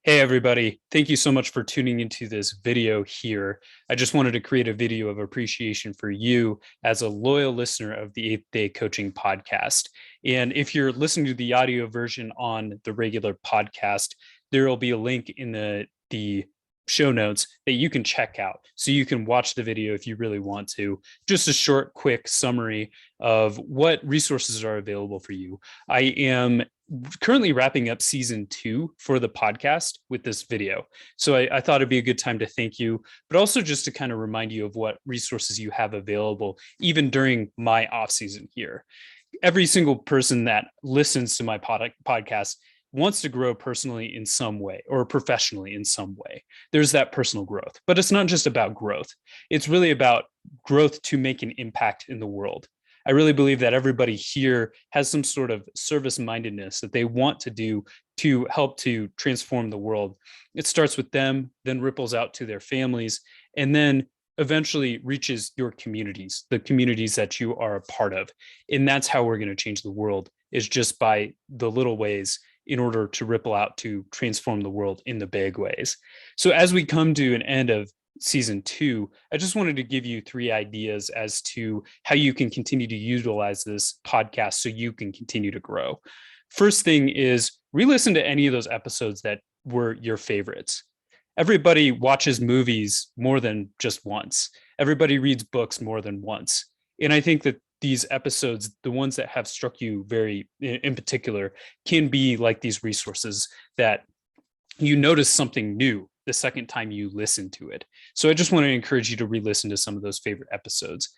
Hey everybody, thank you so much for tuning into this video here. I just wanted to create a video of appreciation for you as a loyal listener of the 8th Day Coaching Podcast. And if you're listening to the audio version on the regular podcast, there will be a link in the show notes that you can check out. So you can watch the video if you really want to. Just a short, quick summary of what resources are available for you. I am currently wrapping up season 2 for the podcast with this video. So I thought it'd be a good time to thank you, but also just to kind of remind you of what resources you have available, even during my off season here. Every single person that listens to my podcast wants to grow personally in some way or professionally in some way. There's that personal growth, but it's not just about growth. It's really about growth to make an impact in the world. I really believe that everybody here has some sort of service mindedness that they want to do to help to transform the world. It starts with them, then ripples out to their families, and then eventually reaches your communities, the communities that you are a part of. And that's how we're going to change the world, is just by the little ways in order to ripple out to transform the world in the big ways. So as we come to an end of season 2, I just wanted to give you 3 ideas as to how you can continue to utilize this podcast so you can continue to grow. First thing is re-listen to any of those episodes that were your favorites. Everybody watches movies more than just once. Everybody reads books more than once. And I think that these episodes, the ones that have struck you very in particular, can be like these resources that you notice something new the second time you listen to it. So I just want to encourage you to re-listen to some of those favorite episodes.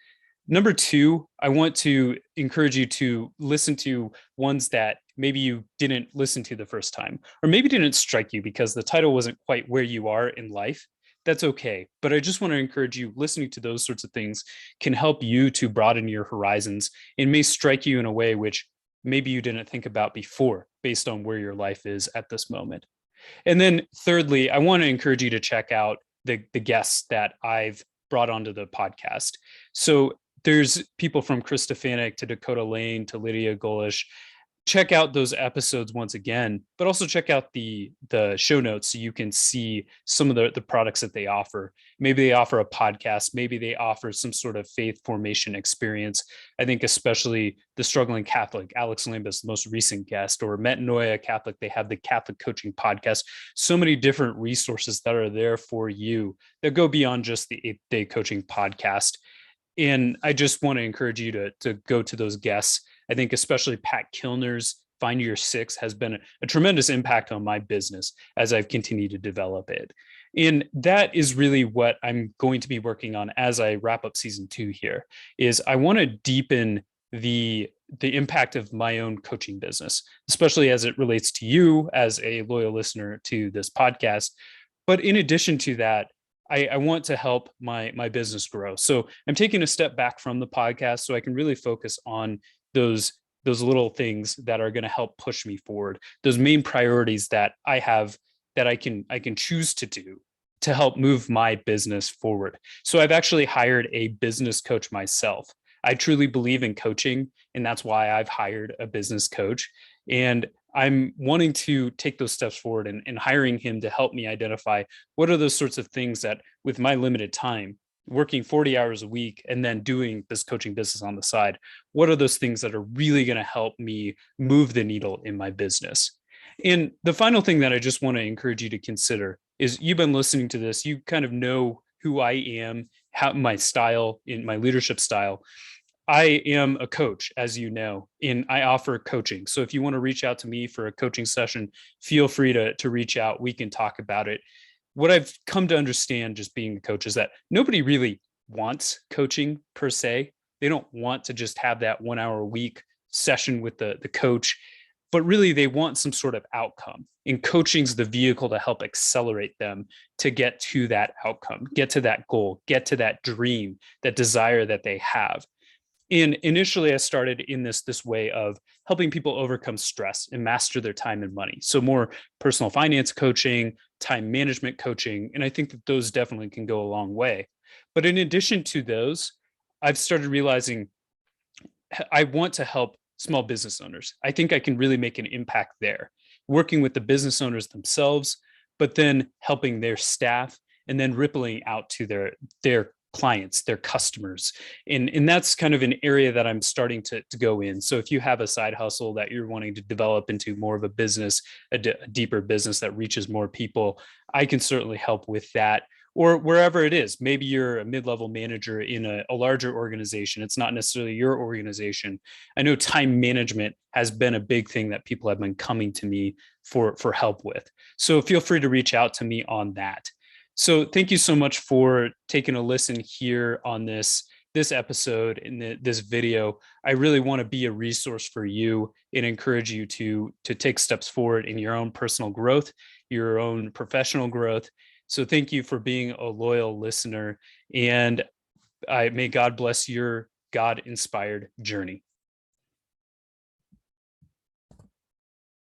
Number 2, I want to encourage you to listen to ones that maybe you didn't listen to the first time, or maybe didn't strike you because the title wasn't quite where you are in life. That's okay. But I just want to encourage you, listening to those sorts of things can help you to broaden your horizons and may strike you in a way which maybe you didn't think about before based on where your life is at this moment. And then thirdly, I want to encourage you to check out the guests that I've brought onto the podcast. So there's people from Chris Stefanik to Dakota Lane to Lydia Golish. Check out those episodes once again, but also check out the show notes so you can see some of the products that they offer. Maybe they offer a podcast, maybe they offer some sort of faith formation experience. I think especially the Struggling Catholic, Alex Lambus, the most recent guest, or Metanoia Catholic, they have the Catholic Coaching Podcast. So many different resources that are there for you that go beyond just the 8th Day Coaching Podcast. And I just want to encourage you to go to those guests. I think especially Pat Kilner's Find Your Six has been a tremendous impact on my business as I've continued to develop it. And that is really what I'm going to be working on as I wrap up season 2 here, is I want to deepen the impact of my own coaching business, especially as it relates to you as a loyal listener to this podcast. But in addition to that, I want to help my business grow. So I'm taking a step back from the podcast so I can really focus on those little things that are going to help push me forward, those main priorities that I have that I can choose to do to help move my business forward. So I've actually hired a business coach myself. I truly believe in coaching, and that's why I've hired a business coach. And I'm wanting to take those steps forward and hiring him to help me identify what are those sorts of things that, with my limited time, working 40 hours a week and then doing this coaching business on the side, what are those things that are really going to help me move the needle in my business? And the final thing that I just want to encourage you to consider is, you've been listening to this, you kind of know who I am, how my style, in my leadership style. I am a coach, as you know, and I offer coaching. So if you want to reach out to me for a coaching session, feel free to reach out. We can talk about it. What I've come to understand just being a coach is that nobody really wants coaching per se. They don't want to just have that 1 hour a week session with the coach, but really they want some sort of outcome. And coaching's the vehicle to help accelerate them to get to that outcome, get to that goal, get to that dream, that desire that they have. And initially, I started in this way of helping people overcome stress and master their time and money. So more personal finance coaching, time management coaching, and I think that those definitely can go a long way. But in addition to those, I've started realizing I want to help small business owners. I think I can really make an impact there, working with the business owners themselves, but then helping their staff and then rippling out to their clients, their customers. And that's kind of an area that I'm starting to go in. So if you have a side hustle that you're wanting to develop into more of a business, a deeper business that reaches more people, I can certainly help with that. Or wherever it is, maybe you're a mid-level manager in a larger organization. It's not necessarily your organization. I know time management has been a big thing that people have been coming to me for help with. So feel free to reach out to me on that. So thank you so much for taking a listen here on this episode in this video. I really want to be a resource for you and encourage you to take steps forward in your own personal growth, your own professional growth. So thank you for being a loyal listener, and may God bless your God-inspired journey.